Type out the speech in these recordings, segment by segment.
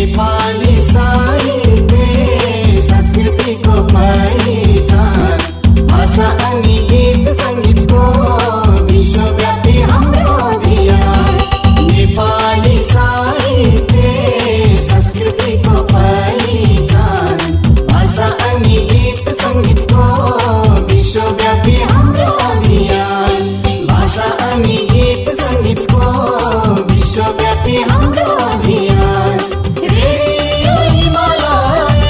नेपाली साहित्य संस्कृतिको पहिचान भाषा अनि गीत सङ्गीतको विश्वव्यापी हाम्रो अभियान नेपाली साहित्य संस्कृतिको पहिचान भाषा अनि गीत सङ्गीतको विश्वव्यापी हाम्रो अभियान भाषा अनि गीत सङ्गीतको विश्वव्यापी हाम्रो अभियान radio Himalaya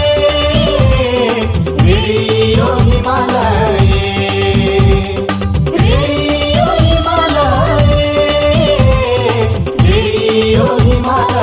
radio Himalaya radio Himalaya radio Himalaya.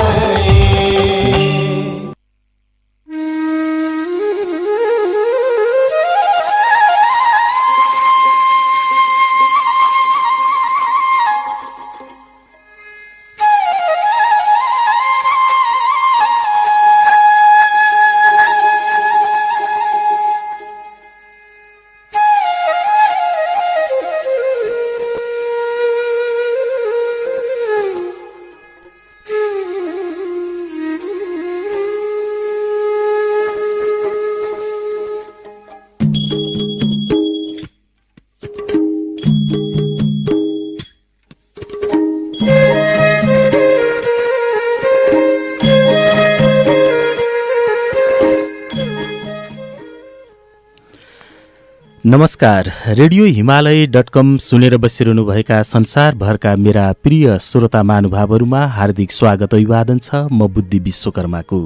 नमस्कार, रेडियो हिमालय.com सुनेर बसिरहनुभएका संसारभरका मेरा प्रिय श्रोता महानुभावहरूमा हार्दिक स्वागत अभिवादन छ। म बुद्धि विश्वकर्माको।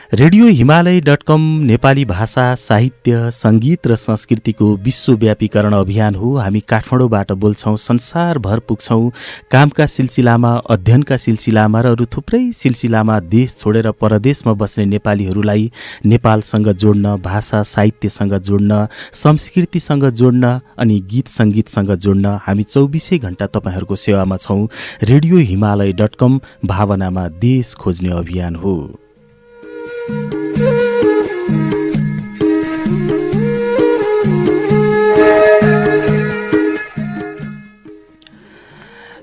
रेडियो हिमालय.com नेपाली भाषा, साहित्य, सङ्गीत र संस्कृतिको विश्वव्यापीकरण अभियान हो। हामी काठमाडौँबाट बोल्छौँ, संसारभर पुग्छौँ, कामका सिलसिलामा, अध्ययनका सिलसिलामा र अरू थुप्रै सिलसिलामा देश छोडेर परदेशमा बस्ने नेपालीहरूलाई नेपालसँग जोड्न, भाषा साहित्यसँग जोड्न, संस्कृतिसँग जोड्न अनि गीत सङ्गीतसँग जोड्न हामी 24 घण्टा तपाईँहरूको सेवामा छौँ। रेडियो हिमालय.com भावनामा देश खोज्ने अभियान हो।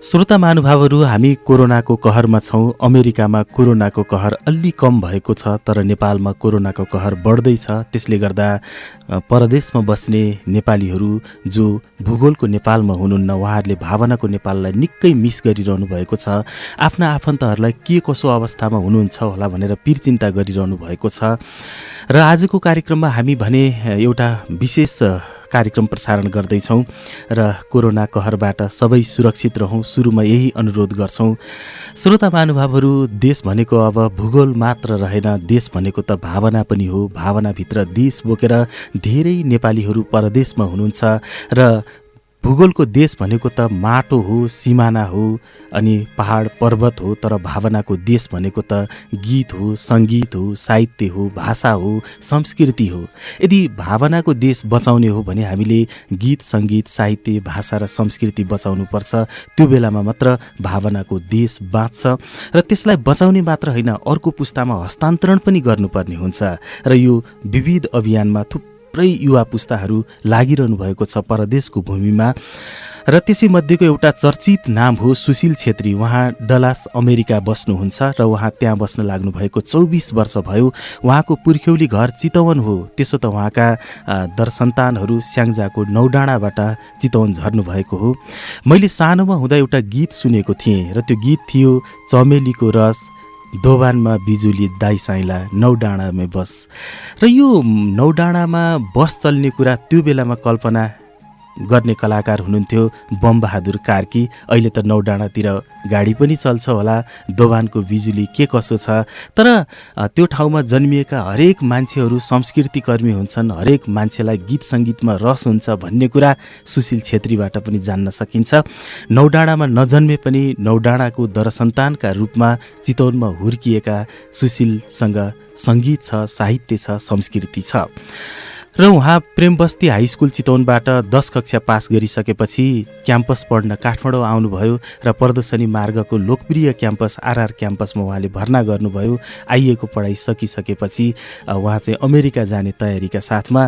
श्रोता महानुभावहरू, हामी कोरोनाको कहरमा छौँ। अमेरिकामा कोरोनाको कहर अलि कम भएको छ, तर नेपालमा कोरोनाको कहर बढ्दैछ। त्यसले गर्दा परदेशमा बस्ने नेपालीहरू जो भूगोलको नेपालमा हुनुहुन्न, उहाँहरूले भावनाको नेपाललाई निकै मिस गरिरहनु भएको छ। आफ्ना आफन्तहरूलाई के कसो अवस्थामा हुनुहुन्छ होला भनेर पिरचिन्ता गरिरहनु भएको छ। र आजको कार्यक्रममा हामी भने एउटा विशेष कार्यक्रम प्रसारण गर्दैछौँ र कोरोना कहरबाट सबै सुरक्षित रहौँ, सुरुमा यही अनुरोध गर्छौँ। श्रोता महानुभावहरू, देश भनेको अब भूगोल मात्र रहेन, देश भनेको त भावना पनि हो। भावनाभित्र देश बोकेर धेरै नेपालीहरू परदेशमा हुनुहुन्छ र भूगोलको देश भनेको त माटो हो, सिमाना हो अनि पहाड पर्वत हो, तर भावनाको देश भनेको त गीत हो, सङ्गीत हो, साहित्य हो, भाषा हो, संस्कृति हो। यदि भावनाको देश बचाउने हो भने हामीले गीत सङ्गीत साहित्य भाषा र संस्कृति बचाउनुपर्छ। त्यो बेलामा मात्र भावनाको देश बाँच्छ र त्यसलाई बचाउने मात्र होइन, अर्को पुस्तामा हस्तान्तरण पनि गर्नुपर्ने हुन्छ। र यो विविध अभियानमा थुप्रै युवा पुस्ताहरू लागिरहनु भएको छ परदेशको भूमिमा। र त्यसै मध्येको एउटा चर्चित नाम हो सुशील छेत्री। उहाँ डलास अमेरिका बस्नुहुन्छ र उहाँ त्यहाँ बस्न लाग्नु भएको 24 वर्ष भयो। उहाँको पुर्ख्यौली घर चितवन हो। त्यसो त उहाँका दरसन्तानहरू स्याङ्जाको नौडाँडाबाट चितवन झर्नु भएको हो। मैले सानोमा हुँदा एउटा गीत सुनेको थिएँ र त्यो गीत थियो चमेलीको रस दोभानमा बिजुली दाइ साइला नौडाँडामा बस। र यो नौडाँडामा बस चल्ने कुरा त्यो बेलामा कल्पना गर्ने कलाकार हुनुहुन्थ्यो बमबहादुर कार्की। अहिले त नौडाँडातिर गाडी पनि चल्छ होला, दोभानको बिजुली के कसो छ। तर त्यो ठाउँमा जन्मिएका हरेक मान्छेहरू संस्कृतिकर्मी हुन्छन्, हरेक मान्छेलाई गीत सङ्गीतमा रस हुन्छ भन्ने कुरा सुशील छेत्रीबाट पनि जान्न सकिन्छ। नौडाँडामा नजन्मे पनि नौडाँडाको दरसन्तानका रूपमा चितवनमा हुर्किएका सुशीलसँग सङ्गीत छ, साहित्य छ, संस्कृति छ। र उहाँ प्रेमबस्ती हाई स्कुल चितवनबाट 10 कक्षा पास गरिसकेपछि क्याम्पस पढ्न काठमाडौँ आउनुभयो र प्रदर्शनी मार्गको लोकप्रिय क्याम्पस आरआर क्याम्पसमा उहाँले भर्ना गर्नुभयो। आइएको पढाइ सकिसकेपछि उहाँ चाहिँ अमेरिका जाने तयारीका साथमा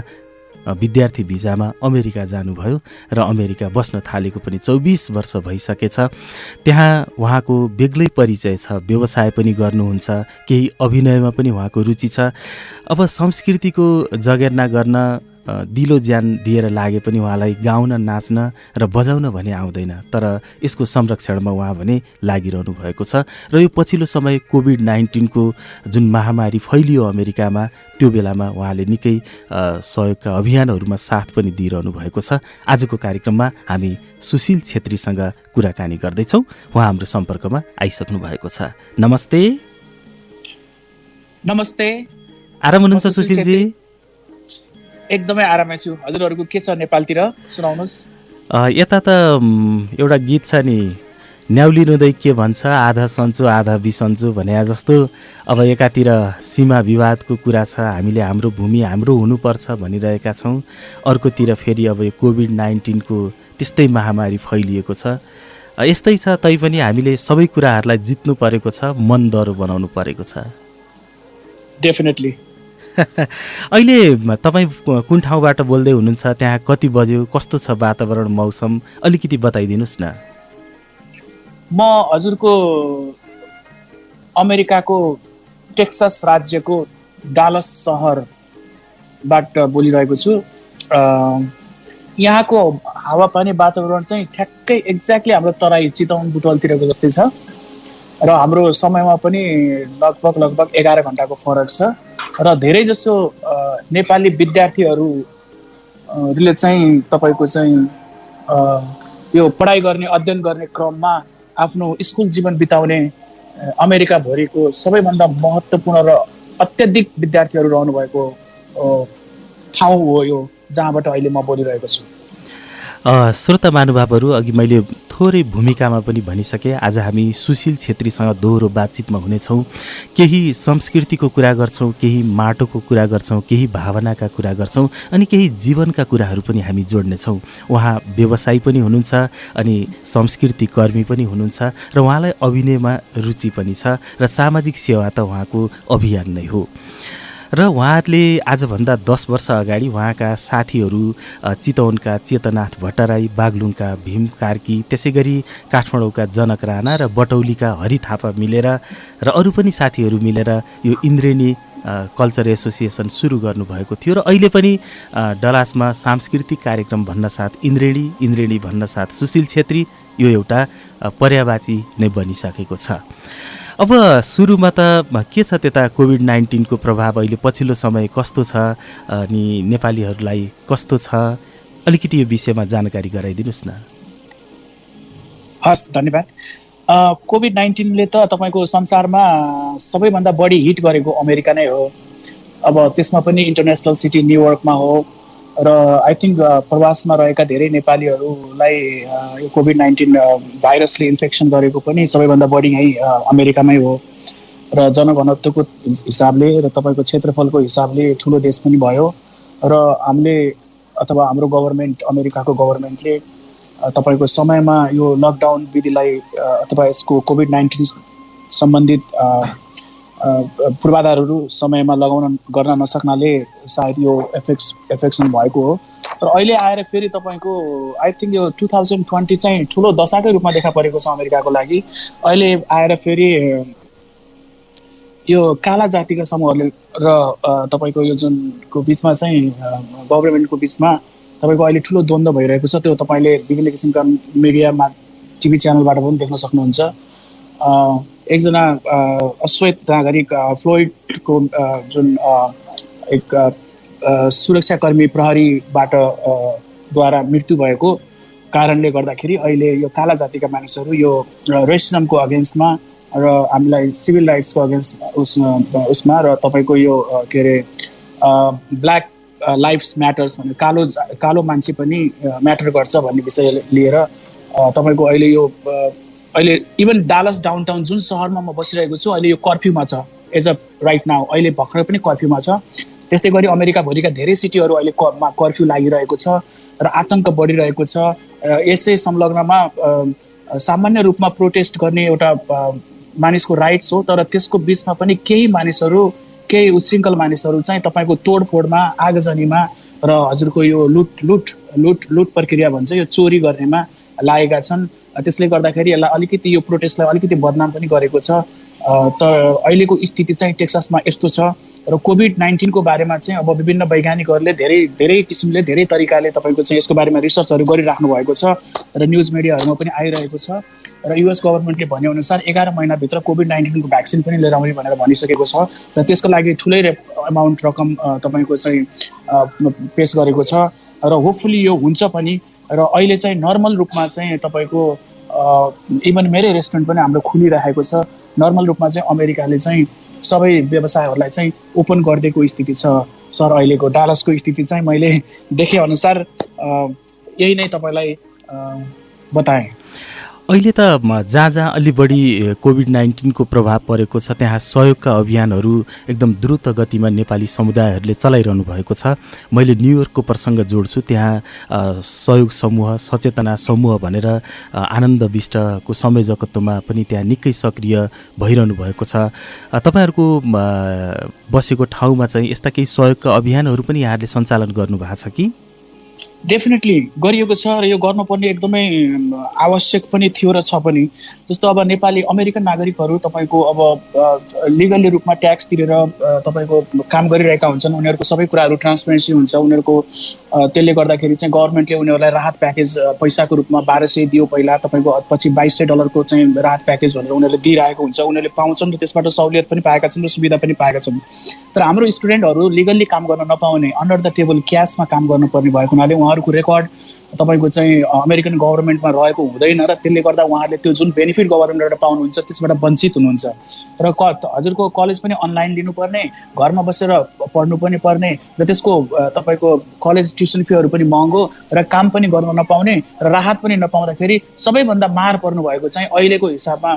विद्यार्थी भिजामा अमेरिका जानुभयो र अमेरिका बस्न थालेको पनि 24 वर्ष भइसकेछ। त्यहाँ उहाँको बेग्लै परिचय छ, व्यवसाय पनि गर्नुहुन्छ, केही अभिनयमा पनि उहाँको रुचि छ। अब संस्कृतिको जगेर्ना गर्न दिलो ज्यान दिएर लागे पनि उहाँलाई गाउन, नाच्न र बजाउन भने आउँदैन, तर यसको संरक्षणमा उहाँ भने लागिरहनु भएको छ। र यो पछिल्लो समय कोभिड-19को जुन महामारी फैलियो अमेरिकामा, त्यो बेलामा उहाँले निकै सहयोगका अभियानहरूमा साथ पनि दिइरहनु भएको छ। आजको कार्यक्रममा हामी सुशील छेत्रीसँग कुराकानी गर्दैछौँ। उहाँ हाम्रो सम्पर्कमा आइसक्नु भएको छ। नमस्ते। नमस्ते। आराम हुनुहुन्छ सुशीलजी? एकदमै आरामै छु। हजुरहरूको के छ नेपालतिर, सुनाउनुहोस्। यता त एउटा गीत छ नि, न्याउली रुँदै के भन्छ, आधा सन्चो आधा बिसन्चो भने जस्तो अब एकातिर सीमा विवादको कुरा छ, हामीले हाम्रो भूमि हाम्रो हुनुपर्छ भनिरहेका छौँ, अर्कोतिर फेरि अब यो कोभिड-19को त्यस्तै महामारी फैलिएको छ। यस्तै छ, तैपनि हामीले सबै कुराहरूलाई जित्नु परेको छ, मन दरो बनाउनु परेको छ। डेफिनेटली। अहिले तपाईँ कुन ठाउँबाट बोल्दै हुनुहुन्छ? त्यहाँ कति बज्यो? कस्तो छ वातावरण, मौसम? अलिकति बताइदिनुहोस् न। म हजुरको अमेरिकाको टेक्सास राज्यको डालस सहरबाट बोलिरहेको छु। यहाँको हावापानी वातावरण चाहिँ ठ्याक्कै एक्ज्याक्टली हाम्रो तराई चितवन बुटवलतिरको जस्तै छ र हाम्रो समयमा पनि लगभग 11 घन्टाको फरक छ र धेरै जसो नेपाली विद्यार्थीहरूले चाहिँ तपाईँको चाहिँ यो पढाइ गर्ने, अध्ययन गर्ने क्रममा आफ्नो स्कुल जीवन बिताउने अमेरिकाभरिको सबैभन्दा महत्त्वपूर्ण र अत्याधिक विद्यार्थीहरू रहनुभएको ठाउँ हो यो, जहाँबाट अहिले म बोलिरहेको छु। श्रोता महानुभावहरू, अघि मैले थोरै भूमिकामा पनि भनिसकेँ, आज हामी सुशील छेत्रीसँग दोहोरो बातचितमा हुनेछौँ। केही संस्कृतिको कुरा गर्छौँ, केही माटोको कुरा गर्छौँ, केही भावनाका कुरा गर्छौँ, अनि केही जीवनका कुराहरू पनि हामी जोड्नेछौँ। उहाँ व्यवसायी पनि हुनुहुन्छ अनि संस्कृति कर्मी पनि हुनुहुन्छ र उहाँलाई अभिनयमा रुचि पनि छ र सामाजिक सेवा त उहाँको अभियान नै हो। र उहाँहरूले आजभन्दा 10 वर्ष अगाडि उहाँका साथीहरू चितवनका चेतनाथ भट्टराई, बागलुङका भीम कार्की, त्यसै गरी काठमाडौँका जनक राणा र बटौलीका हरि थापा मिलेर र अरू पनि साथीहरू मिलेर यो इन्द्रेणी कल्चर एसोसिएसन सुरु गर्नुभएको थियो र अहिले पनि डलासमा सांस्कृतिक कार्यक्रम भन्नसाथ इन्द्रेणी भन्नसाथ सुशील छेत्री यो एउटा पर्यायवाची नै बनिसकेको छ। अब सुरुमा त के छ त्यता कोभिड-19को प्रभाव अहिले पछिल्लो समय कस्तो छ अनि नेपालीहरूलाई कस्तो छ, अलिकति यो विषयमा जानकारी गराइदिनुहोस् न। हस्, धन्यवाद। कोभिड-19ले त तपाईँको संसारमा सबैभन्दा बढी हिट गरेको अमेरिका नै हो। अब त्यसमा पनि इन्टरनेसनल सिटी न्युयोर्कमा हो र आई थिङ्क प्रवासमा रहेका धेरै नेपालीहरूलाई यो कोभिड-19 भाइरसले इन्फेक्सन गरेको पनि सबैभन्दा बढी यहीँ अमेरिकामै हो र जनघनत्वको हिसाबले र तपाईँको क्षेत्रफलको हिसाबले ठुलो देश पनि भयो र हामीले अथवा हाम्रो गभर्मेन्ट, अमेरिकाको गभर्मेन्टले तपाईँको समयमा यो लकडाउन विधिलाई अथवा यसको कोभिड-19 सम्बन्धित पूर्वाधारहरू समयमा गर्न नसक्नाले सायद यो एफेक्सन भएको हो। तर अहिले आएर फेरि तपाईँको आई थिङ्क यो 2020 चाहिँ ठुलो दशाकै रूपमा देखा परेको छ अमेरिकाको लागि। अहिले आएर फेरि यो काला जातिका समूहहरूले र तपाईँको यो जुनको बिचमा चाहिँ गभर्मेन्टको बिचमा तपाईँको अहिले ठुलो द्वन्द्व भइरहेको छ। त्यो तपाईँले विभिन्न किसिमका मिडियामा, टिभी च्यानलबाट पनि देख्न सक्नुहुन्छ। एकजना अश्वेत नागरिक फ्लोइडको जुन एक सुरक्षाकर्मी प्रहरीबाट द्वारा मृत्यु भएको कारणले गर्दाखेरि अहिले यो काला जातिका मानिसहरू यो रेसिजमको अगेन्स्टमा र हामीलाई सिभिल राइट्सको अगेन्स्ट उसमा र तपाईँको यो के अरे ब्ल्याक लाइफ्स म्याटर्स भन्ने कालो मान्छे पनि म्याटर गर्छ भन्ने विषय लिएर तपाईँको अहिले यो अहिले इभन डालस डाउनटाउन जुन सहरमा म बसिरहेको छु अहिले यो कर्फ्यूमा छ एज अ राइट नाउ। अहिले भर्खरै पनि कर्फ्यूमा छ। त्यस्तै गरी अमेरिकाभरिका धेरै सिटीहरू अहिले कर्फ्यू लागिरहेको छ र आतंक बढिरहेको छ। यसै संलग्नमा सामान्य रूपमा प्रोटेस्ट गर्ने एउटा मानिसको राइट्स हो, तर त्यसको बिचमा पनि केही मानिसहरू, केही उच्छृङ्खल मानिसहरू चाहिँ तपाईँको तोडफोडमा, आगजनीमा र हजुरको यो लुट प्रक्रिया भन्छ, यो चोरी गर्नेमा लागेका छन्। त्यसले गर्दाखेरि यसलाई अलिकति यो प्रोटेस्टलाई अलिकति बदनाम पनि गरेको छ। तर अहिलेको स्थिति चाहिँ टेक्सासमा यस्तो छ र कोभिड-19 को बारेमा चाहिँ अब विभिन्न वैज्ञानिकहरूले धेरै किसिमले धेरै तरिकाले तपाईँको चाहिँ यसको बारेमा रिसर्चहरू गरिराख्नु भएको छ र न्युज मिडियाहरूमा पनि आइरहेको छ र युएस गभर्मेन्टले भनेअनुसार 11 महिनाभित्र कोभिड-19 को भ्याक्सिन पनि लिएर आउने भनेर भनिसकेको छ र त्यसको लागि ठुलै अमाउन्ट रकम तपाईँको चाहिँ पेश गरेको छ र होपफुली यो हुन्छ पनि। र अहिले चाहिँ नर्मल रूपमा चाहिँ तपाईँको इभन मेरै रेस्टुरेन्ट पनि हाम्रो खुलिरहेको छ। नर्मल रूपमा चाहिँ अमेरिकाले चाहिँ सबै व्यवसायहरूलाई चाहिँ ओपन गरिदिएको स्थिति छ सर। अहिलेको डालसको स्थिति चाहिँ मैले देखे अनुसार यही नै तपाईँलाई बताएँ। अहिले त जहाँ जहाँ अलि बढी कोभिड-19 को प्रभाव परेको छ त्यहाँ सहयोगका अभियानहरू एकदम द्रुत गतिमा नेपाली समुदायहरूले चलाइरहनु भएको छ। मैले न्युयोर्कको प्रसङ्ग जोड्छु, त्यहाँ सहयोग समूह, सचेतना समूह भनेर आनन्द विष्टको संयोजकत्वमा पनि त्यहाँ निकै सक्रिय भइरहनु भएको छ। तपाईँहरूको बसेको ठाउँमा चाहिँ यस्ता केही सहयोगका अभियानहरू पनि यहाँहरूले सञ्चालन गर्नुभएको छ कि? डेफिनेटली गरिएको छ र यो गर्नुपर्ने एकदमै आवश्यक पनि थियो र छ पनि। जस्तो अब नेपाली अमेरिकन नागरिकहरू तपाईँको अब लिगली रूपमा ट्याक्स तिरेर तपाईँको काम गरिरहेका हुन्छन्। उनीहरूको सबै कुराहरू ट्रान्सपेरेन्सी हुन्छ उनीहरूको। त्यसले गर्दाखेरि चाहिँ गभर्मेन्टले उनीहरूलाई राहत प्याकेज पैसाको रूपमा 1200 दियो पहिला, तपाईँको पछि $2200 चाहिँ राहत प्याकेज भनेर उनीहरूले दिइरहेको हुन्छ। उनीहरूले पाउँछन् र त्यसबाट सहुलियत पनि पाएका छन् र सुविधा पनि पाएका छन्। तर हाम्रो स्टुडेन्टहरू लिगल्ली काम गर्न नपाउने, अन्डर द टेबल क्यासमा काम गर्नुपर्ने भएको हुनाले उहाँहरूको रेकर्ड तपाईँको चाहिँ अमेरिकन गभर्मेन्टमा रहेको हुँदैन र त्यसले गर्दा उहाँहरूले त्यो जुन बेनिफिट गभर्मेन्टबाट पाउनुहुन्छ त्यसबाट वञ्चित हुनुहुन्छ। र हजुरको कलेज पनि अनलाइन लिनुपर्ने, घरमा बसेर पढ्नु पनि पर्ने र त्यसको तपाईँको कलेज ट्युसन फीहरू पनि महँगो र काम पनि गर्न नपाउने र राहत पनि नपाउँदाखेरि सबैभन्दा मार पर्नु भएको चाहिँ अहिलेको हिसाबमा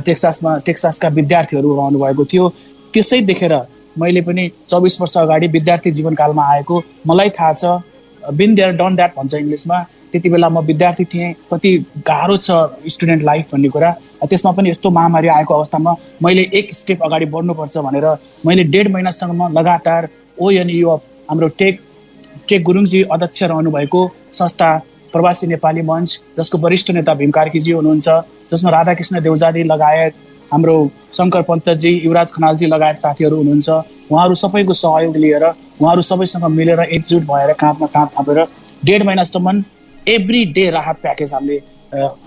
टेक्सासका विद्यार्थीहरू रहनु भएको थियो। त्यसै देखेर मैले पनि 24 वर्ष अगाडि विद्यार्थी जीवनकालमा आएको, मलाई थाहा छ, बिन देयर डन द्याट भन्छ इङ्ग्लिसमा। त्यति बेला म विद्यार्थी थिएँ, कति गाह्रो छ स्टुडेन्ट लाइफ भन्ने कुरा। त्यसमा पनि यस्तो महामारी आएको अवस्थामा मैले एक स्टेप अगाडि बढ्नुपर्छ भनेर मैले 1.5 महिनासम्म लगातार ओएनयु हाम्रो टेक गुरुङजी अध्यक्ष रहनुभएको संस्था प्रवासी नेपाली मञ्च, जसको वरिष्ठ नेता भीम कार्कीजी हुनुहुन्छ, जसमा राधाकृष्ण देउजादी लगायत हाम्रो शङ्कर पन्तजी, युवराज खनालजी लगायत साथीहरू हुनुहुन्छ। उहाँहरू सबैको सहयोग लिएर उहाँहरू सबैसँग मिलेर एकजुट भएर काँधमा काँध थापेर 1.5 महिनासम्म एभ्री डे राहत प्याकेज हामीले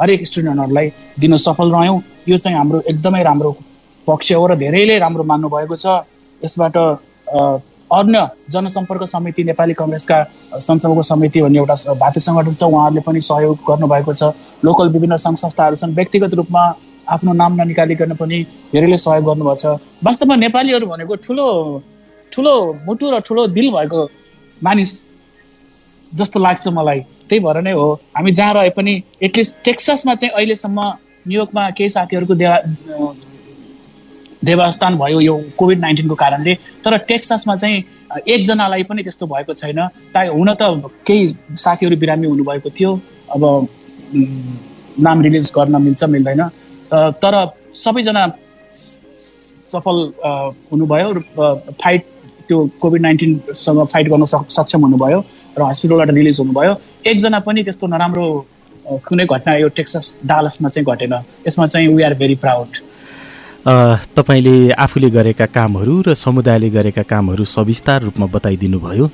हरेक स्टुडेन्टहरूलाई दिन सफल रह्यौँ। यो चाहिँ हाम्रो एकदमै राम्रो पक्ष हो र धेरैले राम्रो मान्नुभएको छ। यसबाट अन्य जनसम्पर्क समिति, नेपाली कङ्ग्रेसका संसदको समिति भन्ने एउटा भातृ सङ्गठन छ, उहाँहरूले पनि सहयोग गर्नुभएको छ। लोकल विभिन्न सङ्घ संस्थाहरू छन्, व्यक्तिगत रूपमा आफ्नो नाम ननिकालिकन पनि धेरैले सहयोग गर्नुभएको छ। वास्तवमा नेपालीहरू भनेको ठुलो मुटु र ठुलो दिल भएको मानिस जस्तो लाग्छ मलाई। त्यही भएर नै हो हामी जहाँ रहे पनि एटलिस्ट टेक्सासमा चाहिँ अहिलेसम्म, न्युयोर्कमा केही साथीहरूको देवास्थान भयो यो कोभिड-19 को कारणले, तर टेक्सासमा चाहिँ एकजनालाई पनि त्यस्तो भएको छैन। हुन त केही साथीहरू बिरामी हुनुभएको थियो, अब नाम रिलिज गर्न मिल्छ मिल्दैन, तर सबैजना सफल हुनुभयो र फाइट त्यो कोभिड-19सँग फाइट गर्न सक्षम हुनुभयो र हस्पिटलबाट रिलिज हुनुभयो। एकजना पनि त्यस्तो नराम्रो कुनै घटना यो टेक्सास डालसमा चाहिँ घटेन। यसमा चाहिँ वी आर भेरी प्राउड। तपाईँले आफूले गरेका कामहरू र समुदायले गरेका कामहरू सविस्तार रूपमा बताइदिनु भयो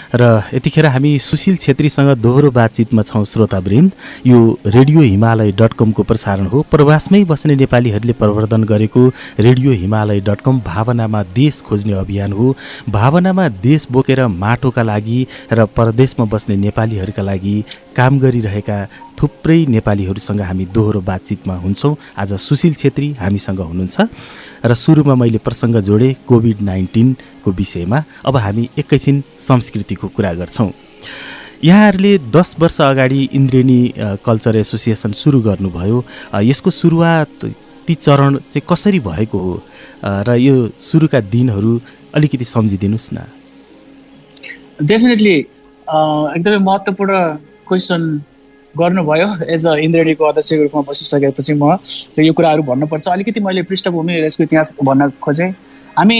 र यतिखेर हामी सुशील छेत्रीसँग दोहोरो बातचितमा छौँ। श्रोतावृन्द, यो रेडियो हिमालय.com को प्रसारण हो। प्रवासमै बस्ने नेपालीहरूले प्रवर्धन गरेको रेडियो हिमालय.com भावनामा देश खोज्ने अभियान हो। भावनामा देश बोकेर माटोका लागि र परदेशमा बस्ने नेपालीहरूका लागि काम गरिरहेका थुप्रै नेपालीहरूसँग हामी दोहोरो बातचितमा हुन्छौँ। आज सुशील छेत्री हामीसँग हुनुहुन्छ र सुरुमा मैले प्रसङ्ग जोडेँ कोभिड-19 को विषयमा। अब हामी एकैछिन संस्कृतिको कुरा गर्छौँ। यहाँहरूले 10 वर्ष अगाडि इन्द्रेणी कल्चर एसोसिएसन सुरु गर्नुभयो। यसको सुरुवात ती चरण चाहिँ कसरी भएको हो र यो सुरुका दिनहरू अलिकति सम्झिदिनुहोस् न। डेफिनेटली एकदमै महत्त्वपूर्ण क्वेसन गर्नुभयो। एज अ इन्द्रेणीको अध्यक्षको रूपमा बसिसकेपछि म यो कुराहरू भन्नुपर्छ। अलिकति मैले पृष्ठभूमि यसको इतिहास भन्न खोजेँ। हामी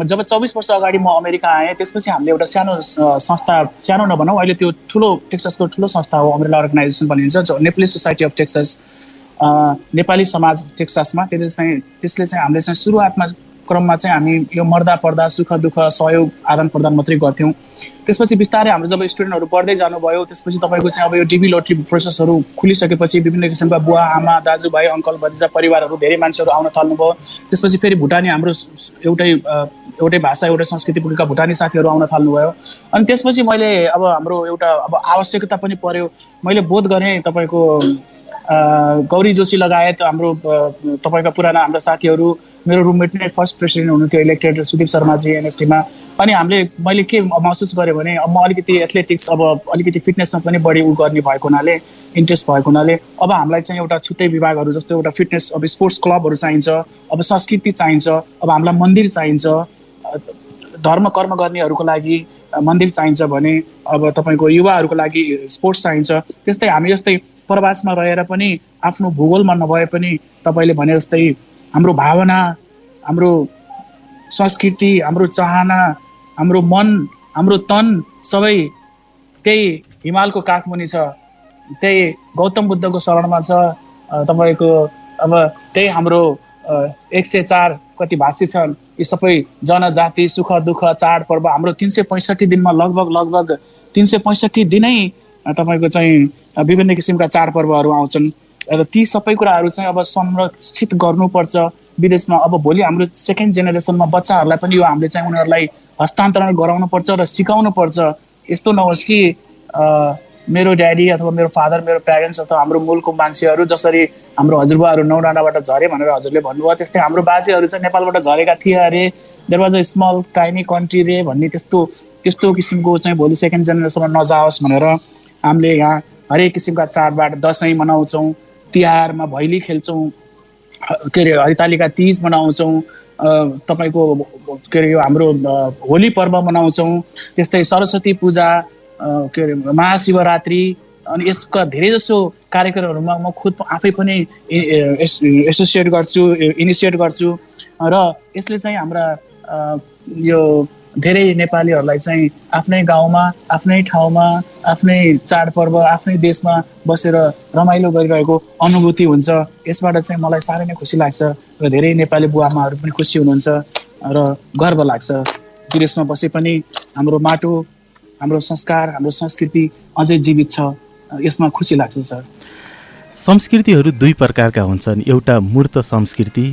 जब 24 वर्ष अगाडि म अमेरिका आएँ त्यसपछि हामीले एउटा सानो संस्था, सानो नभनौँ अहिले त्यो ठुलो टेक्सासको ठुलो संस्था हो, अम्ब्रेला अर्गनाइजेसन भनिन्छ, जो Nepali society of Texas, Nepali समाज टेक्सासमा। त्यसले चाहिँ हामीले चाहिँ सुरुवातमा क्रममा चाहिँ हामी यो मर्दा पर्दा सुख दुःख सहयोग आदान प्रदान मात्रै गर्थ्यौँ। त्यसपछि बिस्तारै हाम्रो जब स्टुडेन्टहरू बढ्दै जानुभयो त्यसपछि तपाईँको चाहिँ अब यो डिबी लोटरी प्रोसेसहरू खुलिसकेपछि विभिन्न किसिमका बुवा आमा दाजुभाइ अङ्कल भतिजा परिवारहरू धेरै मान्छेहरू आउन थाल्नुभयो। त्यसपछि फेरि भुटानी हाम्रो एउटै भाषा एउटै संस्कृति पुगेका भुटानी साथीहरू आउन थाल्नुभयो। अनि त्यसपछि मैले अब हाम्रो एउटा अब आवश्यकता पनि पर्यो, मैले बोध गरेँ तपाईँको गौरी जोशी लगायत हाम्रो तपाईँका पुराना हाम्रो साथीहरू, मेरो रुममेट नै फर्स्ट प्रेसिडेन्ट हुनुहुन्थ्यो इलेक्टेड सुदीप शर्माजी एनएसटीमा। अनि मैले के महसुस गरेँ भने अब म अलिकति एथलेटिक्स अब अलिकति फिटनेसमा पनि बढी गर्ने भएको हुनाले, इन्ट्रेस्ट भएको हुनाले अब हामीलाई चाहिँ एउटा छुट्टै विभागहरू जस्तो एउटा फिटनेस अब स्पोर्ट्स क्लबहरू चाहिन्छ, अब संस्कृति चाहिन्छ, अब हामीलाई मन्दिर चाहिन्छ, धर्म कर्म गर्नेहरूको लागि मन्दिर चाहिन्छ भने अब तपाईँको युवाहरूको लागि स्पोर्ट्स चाहिन्छ। त्यस्तै हामी जस्तै प्रवासमा रहेर पनि आफ्नो भूगोलमा नभए पनि तपाईँले भने जस्तै हाम्रो भावना, हाम्रो संस्कृति, हाम्रो चाहना, हाम्रो मन, हाम्रो तन सबै त्यही हिमालको काखमुनि छ, त्यही गौतम बुद्धको शरणमा छ। तपाईँको अब त्यही हाम्रो 104 कति भाषी छन्, यी सबै जनजाति सुख दुःख चाडपर्व हाम्रो 365 दिनमा लगभग 365 दिनै तपाईँको चाहिँ विभिन्न किसिमका चाडपर्वहरू आउँछन् र ती सबै कुराहरू चाहिँ अब संरक्षित गर्नुपर्छ विदेशमा। अब भोलि हाम्रो सेकेन्ड जेनेरेसनमा बच्चाहरूलाई पनि यो हामीले चाहिँ उनीहरूलाई हस्तान्तरण गराउनुपर्छ र सिकाउनुपर्छ। यस्तो नहोस् कि मेरो ड्याडी अथवा मेरो फादर, मेरो प्यारेन्ट्स अथवा हाम्रो मूलको मान्छेहरू जसरी हाम्रो हजुरबाहरू नौडाँडाबाट झरे भनेर हजुरले भन्नुभयो त्यस्तै हाम्रो बाजेहरू चाहिँ नेपालबाट झरेका थिए अरे, there was a small tiny country रे भन्ने त्यस्तो किसिमको चाहिँ भोलि सेकेन्ड जेनेरेसनमा नजाओस् भनेर हामीले यहाँ हरेक किसिमका चाडबाड, दसैँ मनाउँछौँ, तिहारमा भैली खेल्छौँ, के अरे हरितालिका तीज मनाउँछौँ, तपाईँको के अरे यो हाम्रो होली पर्व मनाउँछौँ, त्यस्तै सरस्वती पूजा, के अरे महाशिवरात्रि। अनि यसका धेरैजसो कार्यक्रमहरूमा म खुद आफै पनि एसोसिएट गर्छु, इनिसिएट गर्छु र यसले चाहिँ हाम्रा यो धेरै नेपालीहरूलाई चाहिँ आफ्नै गाउँमा, आफ्नै ठाउँमा, आफ्नै चाडपर्व, आफ्नै देशमा बसेर रमाइलो गरिरहेको अनुभूति हुन्छ। यसबाट चाहिँ मलाई साह्रै नै खुसी लाग्छ र धेरै नेपाली बुवाआमाहरू पनि खुसी हुनुहुन्छ र गर्व लाग्छ। विदेशमा बसे पनि हाम्रो माटो, हाम्रो संस्कार, हाम्रो संस्कृति अझै जीवित छ, यसमा खुसी लाग्छ सर। संस्कृतिहरू दुई प्रकारका हुन्छन्, एउटा मूर्त संस्कृति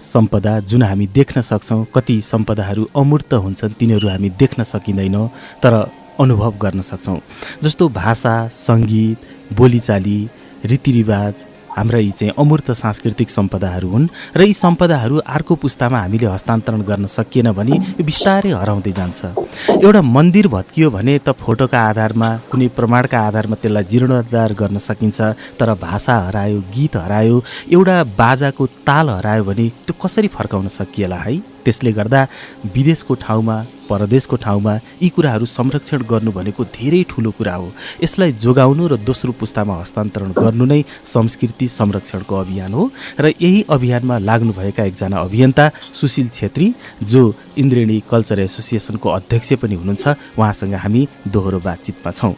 सम्पदा जुन हामी देख्न सक्छौँ, कति सम्पदाहरू अमूर्त हुन्छन् तिनीहरू हामी देख्न सकिँदैनौँ तर अनुभव गर्न सक्छौँ। जस्तो भाषा, सङ्गीत, बोलीचाली, रीतिरिवाज हाम्रा यी चाहिँ अमूर्त सांस्कृतिक सम्पदाहरू हुन् र यी सम्पदाहरू अर्को पुस्तामा हामीले हस्तान्तरण गर्न सकिएन भने यो बिस्तारै हराउँदै जान्छ। एउटा मन्दिर भत्कियो भने त फोटोका आधारमा, कुनै प्रमाणका आधारमा त्यसलाई जीर्णोद्धार गर्न सकिन्छ, तर भाषा हरायो, गीत हरायो, एउटा बाजाको ताल हरायो भने त्यो कसरी फर्काउन सकिएला है? त्यसले गर्दा विदेशको ठाउँमा, परदेशको ठाउँमा यी कुराहरू संरक्षण गर्नु भनेको धेरै ठुलो कुरा हो। यसलाई जोगाउनु र दोस्रो पुस्तामा हस्तान्तरण गर्नु नै संस्कृति संरक्षणको अभियान हो र यही अभियानमा लाग्नुभएका एकजना अभियन्ता सुशील छेत्री जो इन्द्रेणी कल्चर एसोसिएसनको अध्यक्ष पनि हुनुहुन्छ, उहाँसँग हामी दोहोरो बातचितमा छौँ।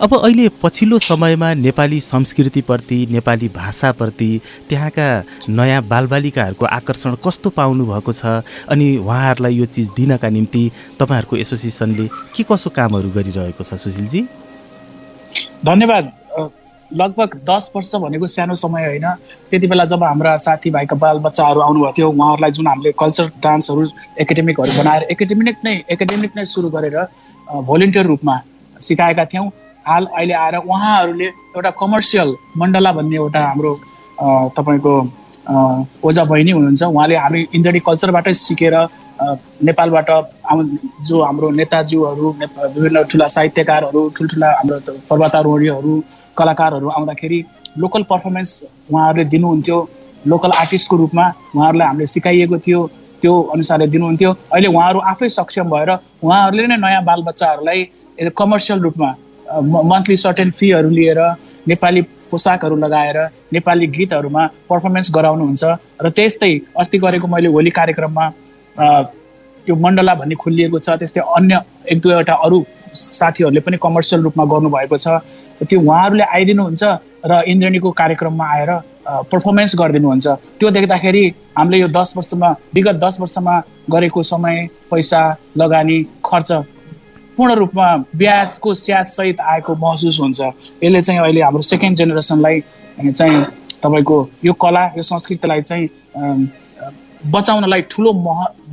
अब अहिले पछिल्लो समयमा नेपाली संस्कृतिप्रति, नेपाली भाषाप्रति त्यहाँका नयाँ बालबालिकाहरूको आकर्षण कस्तो पाउनु भएको छ अनि उहाँहरूलाई यो चिज दिनका निम्ति तपाईँहरूको एसोसिएसनले के कसो कामहरू गरिरहेको छ सुशीलजी? धन्यवाद। लगभग 10 वर्ष भनेको सानो समय होइन। त्यति बेला जब हाम्रा साथीभाइका बालबच्चाहरू आउनुभएको थियो उहाँहरूलाई जुन हामीले कल्चर डान्सहरू एकाडेमिकहरू बनाएर एकाडेमिक नै सुरु गरेर भोलिन्टियर रूपमा सिकाएका थियौँ। हाल अहिले आएर उहाँहरूले एउटा कमर्सियल मण्डला भन्ने एउटा हाम्रो तपाईँको ओझा बहिनी हुनुहुन्छ, उहाँले हामी इन्द्रेणी कल्चरबाटै सिकेर नेपालबाट जो हाम्रो नेताज्यूहरू, विभिन्न ठुला साहित्यकारहरू, ठुल्ठुला हाम्रो पर्वतारोहीहरू, कलाकारहरू आउँदाखेरि लोकल पर्फर्मेन्स उहाँहरूले दिनुहुन्थ्यो। लोकल आर्टिस्टको रूपमा उहाँहरूलाई हामीले सिकाइएको थियो, त्यो अनुसारले दिनुहुन्थ्यो। अहिले उहाँहरू आफै सक्षम भएर उहाँहरूले नै नयाँ बालबच्चाहरूलाई कमर्सियल रूपमा मन्थली सर्टेन फीहरू लिएर नेपाली पोसाकहरू लगाएर नेपाली गीतहरूमा पर्फर्मेन्स गराउनुहुन्छ। र त्यस्तै अस्ति गरेको मैले होली कार्यक्रममा यो मण्डला भन्ने खोलिएको छ। त्यस्तै अन्य एक दुईवटा अरू साथीहरूले पनि कमर्सियल रूपमा गर्नुभएको छ। त्यो उहाँहरूले आइदिनुहुन्छ र इन्द्रेणीको कार्यक्रममा आएर पर्फर्मेन्स गरिदिनुहुन्छ। त्यो देख्दाखेरि हामीले यो 10 वर्षमा विगत 10 वर्षमा गरेको समय पैसा लगानी खर्च पूर्ण रूपमा ब्याजको स्याजसहित आएको महसुस हुन्छ। यसले चाहिँ अहिले हाम्रो सेकेन्ड जेनेरेसनलाई चाहिँ तपाईँको यो कला यो संस्कृतिलाई चाहिँ बचाउनलाई ठुलो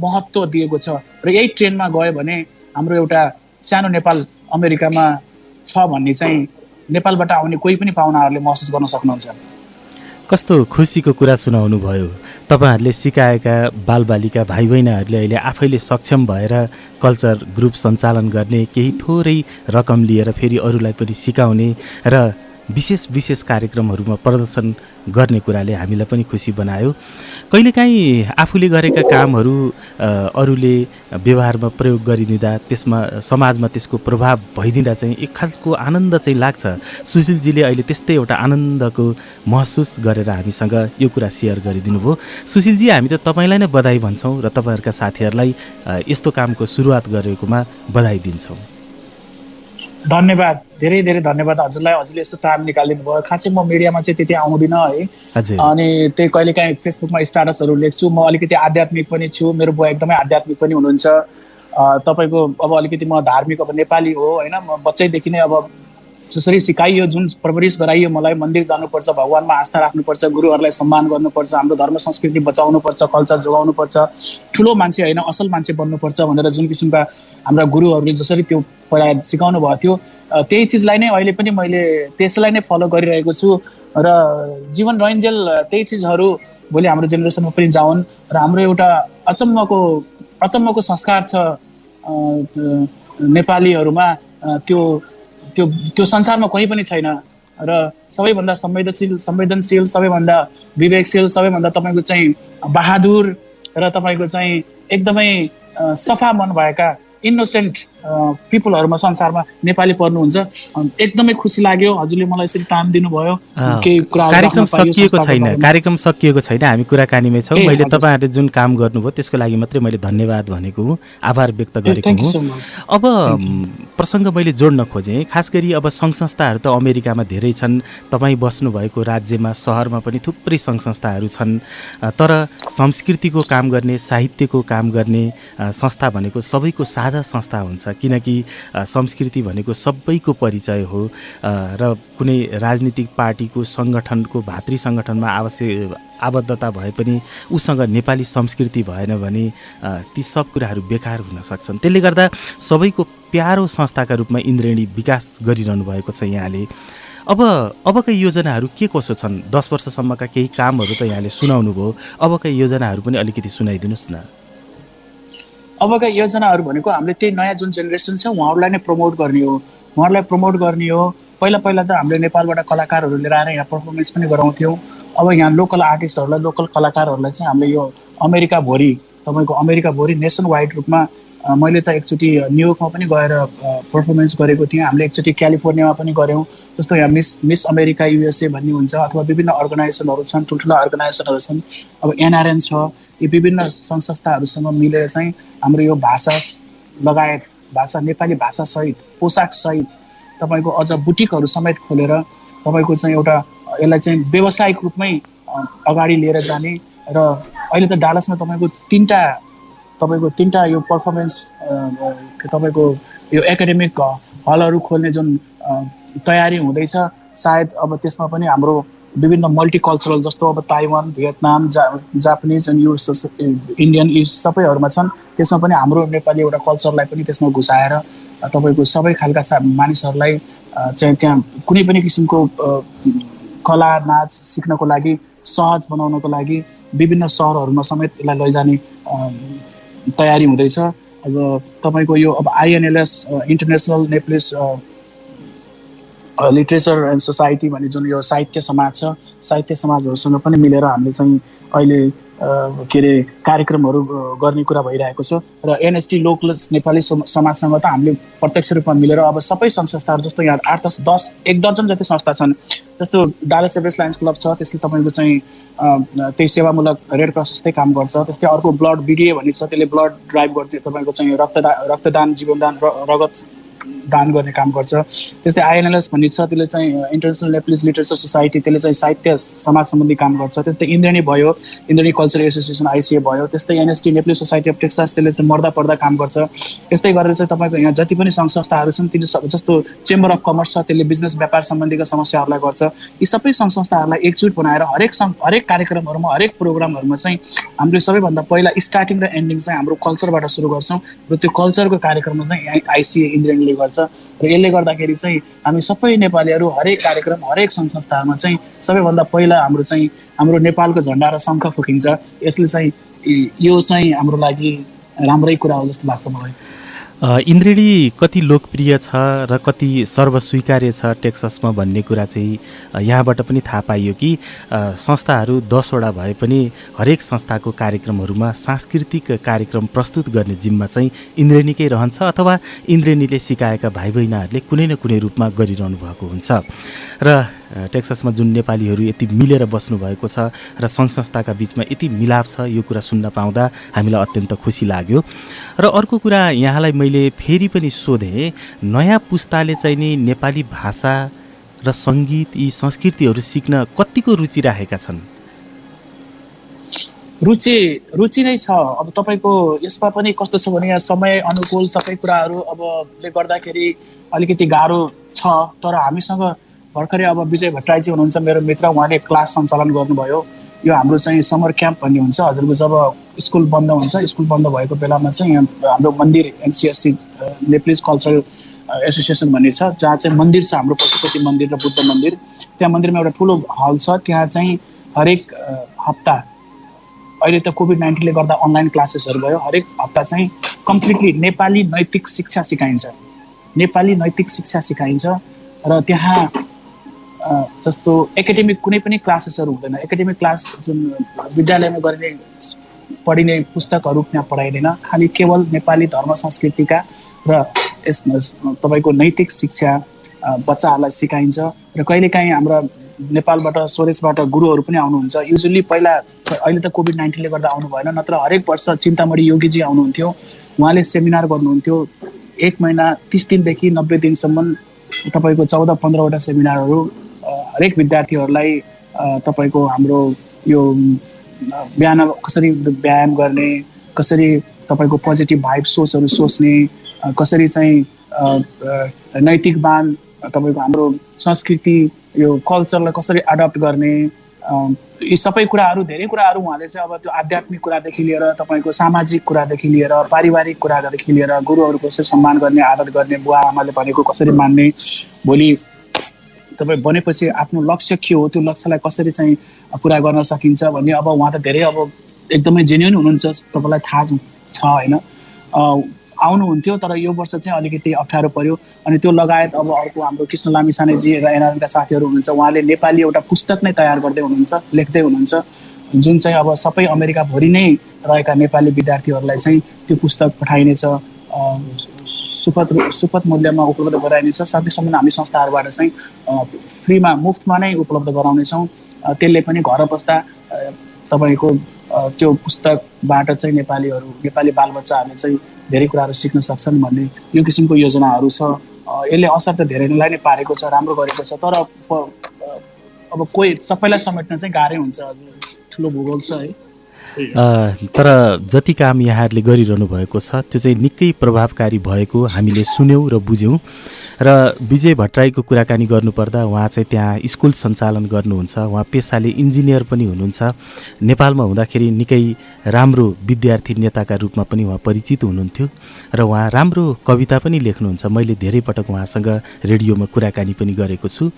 महत्त्व दिएको छ र यही ट्रेनमा गयो भने हाम्रो एउटा सानो नेपाल अमेरिकामा छ भन्ने चाहिँ नेपालबाट आउने कोही पनि पाहुनाहरूले महसुस गर्न सक्नुहुन्छ। कस्तो खुसीको कुरा सुनाउनु भयो। तपाईँहरूले सिकाएका बालबालिका भाइ बहिनीहरूले अहिले आफैले सक्षम भएर कल्चर ग्रुप सञ्चालन गर्ने, केही थोरै रकम लिएर फेरि अरूलाई पनि सिकाउने र विशेष कार्यक्रमहरूमा प्रदर्शन गर्ने कुराले हामीलाई पनि खुसी बनायो। कहिलेकाहीँ आफूले गरेका कामहरू अरूले व्यवहारमा प्रयोग गरिदिँदा त्यसमा समाजमा त्यसको प्रभाव भइदिँदा चाहिँ एक खालको आनन्द चाहिँ लाग्छ। सुशीलजीले अहिले त्यस्तै एउटा आनन्दको महसुस गरेर हामीसँग यो कुरा सेयर गरिदिनु भयो। सुशीलजी, हामी त तपाईँलाई नै बधाई भन्छौँ र तपाईँहरूका साथीहरूलाई यस्तो कामको सुरुवात गरेकोमा बधाई दिन्छौँ। धन्यवाद, धेरै धेरै धन्यवाद हजुरलाई। हजुरले यस्तो टाइम निकालिदिनु भयो। खासै म मिडियामा चाहिँ त्यति आउँदिनँ है, अनि त्यही कहिलेकाहीँ फेसबुकमा स्टाटसहरू लेख्छु। म अलिकति आध्यात्मिक पनि छु, मेरो बुवा एकदमै आध्यात्मिक पनि हुनुहुन्छ। तपाईँको अब अलिकति म धार्मिक अब नेपाली हो होइन, म बच्चैदेखि नै अब जसरी सिकाइयो, जुन परवरिश गराइयो मलाई, मन्दिर जानुपर्छ, भगवानमा आस्था राख्नुपर्छ, गुरुहरूलाई सम्मान गर्नुपर्छ, हाम्रो धर्म संस्कृति बचाउनुपर्छ, कल्चर जोगाउनुपर्छ, ठुलो मान्छे होइन असल मान्छे बन्नुपर्छ भनेर जुन किसिमका हाम्रा गुरुहरूले जसरी त्यो पहिला सिकाउनु भएको थियो, त्यही चिजलाई नै अहिले पनि मैले त्यसलाई नै फलो गरिरहेको छु र जीवन रहिन्जेल त्यही चिजहरू भोलि हाम्रो जेनेरेसनमा पनि जाउन् र हाम्रो एउटा अचम्मको संस्कार छ नेपालीहरूमा, त्यो संसारमा कहीँ पनि छैन र सबैभन्दा संवेदनशील, सबैभन्दा विवेकशील, सबैभन्दा तपाईँको चाहिँ बहादुर र तपाईँको चाहिँ एकदमै सफा मन भएका इनोसेन्ट पिपलहरूमा संसारमा नेपाली पर्नुहुन्छ। एकदमै खुसी लाग्यो हजुरले मलाई यसरी टाइम दिनुभयो। कार्यक्रम सकिएको छैन, हामी कुराकानीमै छौँ। मैले तपाईँहरूले जुन काम गर्नुभयो त्यसको लागि मात्रै मैले धन्यवाद भनेको हुँ, आभार व्यक्त गरेको हुँ। अब प्रसङ्ग मैले जोड्न खोजेँ, खास गरी अब सङ्घ संस्थाहरू त अमेरिकामा धेरै छन्, तपाईँ बस्नुभएको राज्यमा सहरमा पनि थुप्रै सङ्घ संस्थाहरू छन्, तर संस्कृतिको काम गर्ने, साहित्यको काम गर्ने संस्था भनेको सबैको साझा संस्था हुन्छ, किनकि संस्कृति भनेको सबैको परिचय हो र कुनै राजनीतिक पार्टीको सङ्गठनको भातृ सङ्गठनमा आबद्धता भए पनि उसँग नेपाली संस्कृति भएन भने ती सब कुराहरू बेकार हुन सक्छन्। त्यसले गर्दा सबैको प्यारो संस्थाका रूपमा इन्द्रेणी विकास गरिरहनु भएको छ यहाँले। अबका योजनाहरू के कसो छन्? 10 वर्षसम्मका केही कामहरू त यहाँले सुनाउनु भयो, अबका योजनाहरू पनि अलिकति सुनाइदिनुहोस् न। अबका योजनाहरू भनेको हामीले त्यही नयाँ जुन जेनेरेसन छ उहाँहरूलाई नै प्रमोट गर्ने हो। पहिला त हामीले नेपालबाट कलाकारहरू लिएर आएर यहाँ पर्फर्मेन्स पनि गराउँथ्यौँ। अब यहाँ लोकल आर्टिस्टहरूलाई, लोकल कलाकारहरूलाई चाहिँ हामीले यो अमेरिकाभरि नेसन वाइड रूपमा, मैले त एकचोटि न्युयोर्कमा पनि गएर पर्फर्मेन्स गरेको थिएँ, हामीले एकचोटि क्यालिफोर्नियामा पनि गऱ्यौँ। जस्तो यहाँ मिस अमेरिका युएसए भन्ने हुन्छ, अथवा विभिन्न अर्गनाइजेसनहरू छन्, ठुल्ठुला अर्गनाइजेसनहरू छन्, अब एनआरएन छ, यी विभिन्न सङ्घ संस्थाहरूसँग मिलेर चाहिँ हाम्रो यो भाषा लगायत नेपाली भाषासहित, पोसाकसहित तपाईँको अझ बुटिकहरू समेत खोलेर तपाईँको चाहिँ एउटा यसलाई चाहिँ व्यावसायिक रूपमै अगाडि लिएर जाने र अहिले त डालसमा तपाईँको तिनवटा यो पर्फर्मेन्स तपाईँको यो एकाडेमिक हलहरू खोल्ने जुन तयारी हुँदैछ, सायद अब त्यसमा पनि हाम्रो विभिन्न मल्टिकल्चरल जस्तो अब Taiwan, Vietnam, Japanese and Indian सबैहरूमा छन्, त्यसमा पनि हाम्रो नेपाली एउटा कल्चरलाई पनि त्यसमा घुसाएर तपाईँको सबै खालका मानिसहरूलाई चाहिँ त्यहाँ कुनै पनि किसिमको कला नाच सिक्नको लागि सहज बनाउनको लागि विभिन्न सहरहरूमा समेत यसलाई लैजाने तयारी हुँदैछ। अब तपाईँको यो अब INLS international Nepalese literature and society भन्ने जुन यो साहित्य समाज छ, साहित्य समाजहरूसँग पनि मिलेर हामीले चाहिँ अहिले के अरे कार्यक्रमहरू गर्ने कुरा भइरहेको छ र एनएसटी लोकल नेपाली समाजसँग त हामीले प्रत्यक्ष रूपमा मिलेर अब सबै सङ्घ संस्थाहरू जस्तो यहाँ 8-10 1 दर्जन जति संस्था छन् जस्तो डालस एभरेस्ट लायन्स क्लब छ त्यसले तपाईँको चाहिँ त्यही सेवामूलक रेड क्रस जस्तै काम गर्छ। त्यस्तै अर्को ब्लड बिडिए भन्ने छ त्यसले ब्लड ड्राइभ गर्ने तपाईँको चाहिँ रक्तदान जीवनदान रगत दान गर्ने काम गर्छ। त्यस्तै आइएनएलएस भन्ने छ त्यसले चाहिँ इन्टरनेसनल नेप्लिज लिटरेचर सोसाइटी त्यसले चाहिँ साहित्य समाज सम्बन्धी काम गर्छ। त्यस्तै इन्द्रेणी भयो इन्द्रेणी कल्चरल एसोसिएसन आइसिए भयो। त्यस्तै NST Nepalese society of Texas त्यसले चाहिँ मर्दा पर्दा काम गर्छ। त्यस्तै गरेर चाहिँ तपाईँको यहाँ जति पनि सङ्घ संस्थाहरू छन् तिनीहरू जस्तो चेम्बर अफ कमर्स छ त्यसले बिजनेस व्यापार सम्बन्धीका समस्याहरूलाई गर्छ। यी सबै सङ्घ संस्थाहरूलाई एकजुट बनाएर हरेक कार्यक्रमहरूमा हरेक प्रोग्रामहरूमा चाहिँ हामीले सबैभन्दा पहिला स्टार्टिङ र एन्डिङ चाहिँ हाम्रो कल्चरबाट सुरु गर्छौँ र त्यो कल्चरको कार्यक्रममा चाहिँ आइसिए इन्द्रेणीले गर्छ र यसले गर्दाखेरि चाहिँ हामी सबै नेपालीहरू हरेक कार्यक्रम हरेक सङ्घ संस्थाहरूमा चाहिँ सबैभन्दा पहिला हाम्रो नेपालको झन्डा र शङ्ख फुकिन्छ। यसले चाहिँ यो चाहिँ हाम्रो लागि राम्रै कुरा हो जस्तो लाग्छ मलाई। इन्द्रेणी कति लोकप्रिय छ र कति सर्वस्वीकार्य छ टेक्सासमा भन्ने कुरा चाहिँ यहाँबाट पनि थाहा पाइयो कि संस्थाहरू 10 वटा भए पनि हरेक संस्थाको कार्यक्रमहरूमा सांस्कृतिक कार्यक्रम प्रस्तुत गर्ने जिम्मा चाहिँ इन्द्रेणीकै रहन्छ अथवा इन्द्रेणीले सिकाएका भाइ बहिनीहरूले कुनै न कुनै रूपमा गरिरहनु भएको हुन्छ। र टेक्सासमा जुन नेपालीहरू यति मिलेर बस्नुभएको छ र सङ्घ संस्थाका बिचमा यति मिलाप छ यो कुरा सुन्न पाउँदा हामीलाई अत्यन्त खुसी लाग्यो। र अर्को कुरा यहाँलाई मैले फेरि पनि सोधेँ, नयाँ पुस्ताले चाहिँ नि नेपाली भाषा र सङ्गीत यी संस्कृतिहरू सिक्न कतिको रुचि राखेका छन्? रुचि नै छ। अब तपाईँको यसमा पनि कस्तो छ भने यहाँ समय अनुकूल सबै कुराहरू अबले गर्दाखेरि अलिकति गाह्रो छ। तर हामीसँग भर्खरै अब विजय भट्टराईजी हुनुहुन्छ मेरो मित्र, उहाँले क्लास सञ्चालन गर्नुभयो। यो हाम्रो चाहिँ समर क्याम्प भन्ने हुन्छ हजुरको जब स्कुल बन्द हुन्छ, स्कुल बन्द भएको बेलामा चाहिँ हाम्रो मन्दिर एनसिएससी नेप्लिज कल्चरल एसोसिएसन भन्ने छ जहाँ चाहिँ मन्दिर छ हाम्रो पशुपति मन्दिर र बुद्ध मन्दिर। त्यहाँ मन्दिरमा एउटा ठुलो हल छ। त्यहाँ चाहिँ हरेक हप्ता अहिले त कोभिड-19ले गर्दा अनलाइन क्लासेसहरू भयो। हरेक हप्ता चाहिँ कम्प्लिटली नेपाली नैतिक शिक्षा सिकाइन्छ। र त्यहाँ जस्तो एकाडेमिक कुनै पनि क्लासेसहरू हुँदैन। एकाडेमिक क्लास जुन विद्यालयमा गरिने पढिने पुस्तकहरू त्यहाँ पढाइँदैन। खालि केवल नेपाली धर्म संस्कृतिका र तपाईँको नैतिक शिक्षा बच्चाहरूलाई सिकाइन्छ। र कहिलेकाहीँ हाम्रा नेपालबाट स्वदेशबाट गुरुहरू पनि आउनुहुन्छ। युजुअली पहिला अहिले त कोभिड-19ले गर्दा आउनु भएन, नत्र हरेक वर्ष चिन्तामणि योगीजी आउनुहुन्थ्यो। उहाँले सेमिनार गर्नुहुन्थ्यो 1 महिना 30 दिनदेखि 90 दिनसम्म तपाईँको 14-15 वटा सेमिनारहरू हरेक विद्यार्थीहरूलाई तपाईँको हाम्रो यो बिहान कसरी व्यायाम गर्ने, कसरी तपाईँको पोजिटिभ भाइब सोचहरू सोच्ने, कसरी चाहिँ नैतिकवान तपाईँको हाम्रो संस्कृति यो कल्चरलाई कसरी एडप्ट गर्ने, यी सबै कुराहरू धेरै कुराहरू उहाँले चाहिँ अब त्यो आध्यात्मिक कुरादेखि लिएर तपाईँको सामाजिक कुरादेखि लिएर पारिवारिक कुरादेखि लिएर गुरुहरूको कसरी सम्मान गर्ने, आदर गर्ने, बुवा आमाले भनेको कसरी मान्ने, भोलि तपाईँ बनेपछि आफ्नो लक्ष्य के हो त्यो लक्ष्यलाई कसरी चाहिँ पुरा गर्न सकिन्छ भन्ने। अब उहाँ त धेरै अब एकदमै जेन्युन हुनुहुन्छ, तपाईँलाई थाहा छ होइन। आउनुहुन्थ्यो तर यो वर्ष चाहिँ अलिकति अप्ठ्यारो पर्यो। अनि त्यो लगायत अब अर्को हाम्रो कृष्ण लामिछानेजी र एनआरएनका साथीहरू हुनुहुन्छ, उहाँले नेपाली एउटा पुस्तक नै तयार गर्दै हुनुहुन्छ, लेख्दै हुनुहुन्छ, जुन चाहिँ अब सबै अमेरिकाभरि नै रहेका नेपाली विद्यार्थीहरूलाई चाहिँ त्यो पुस्तक पठाइनेछ, सुपथ मूल्यमा उपलब्ध गराइनेछ। सकेसम्म हामी संस्थाहरूबाट चाहिँ फ्रीमा मुफ्तमा नै उपलब्ध गराउनेछौँ। त्यसले पनि घर बस्दा तपाईँको त्यो पुस्तकबाट चाहिँ नेपाली बालबच्चाहरूले चाहिँ धेरै कुराहरू सिक्न सक्छन् भन्ने यो किसिमको योजनाहरू छ। यसले असर त धेरैलाई नै पारेको छ, राम्रो गरेको छ। तर अब कोही सबैलाई समेट्न चाहिँ गाह्रै हुन्छ, ठुलो भूगोल छ है। तर जति काम यहाँहरूले गरिरहनु भएको छ त्यो चाहिँ निकै प्रभावकारी भएको हामीले सुन्यौँ र बुझ्यौँ। र विजय भट्टराईको कुराकानी गर्नुपर्दा उहाँ चाहिँ त्यहाँ स्कुल सञ्चालन गर्नुहुन्छ, उहाँ पेसाले इन्जिनियर पनि हुनुहुन्छ। नेपालमा हुँदाखेरि निकै राम्रो विद्यार्थी नेताका रूपमा पनि उहाँ परिचित हुनुहुन्थ्यो र उहाँ राम्रो कविता पनि लेख्नुहुन्छ। मैले धेरै पटक उहाँसँग रेडियोमा कुराकानी पनि गरेको छु।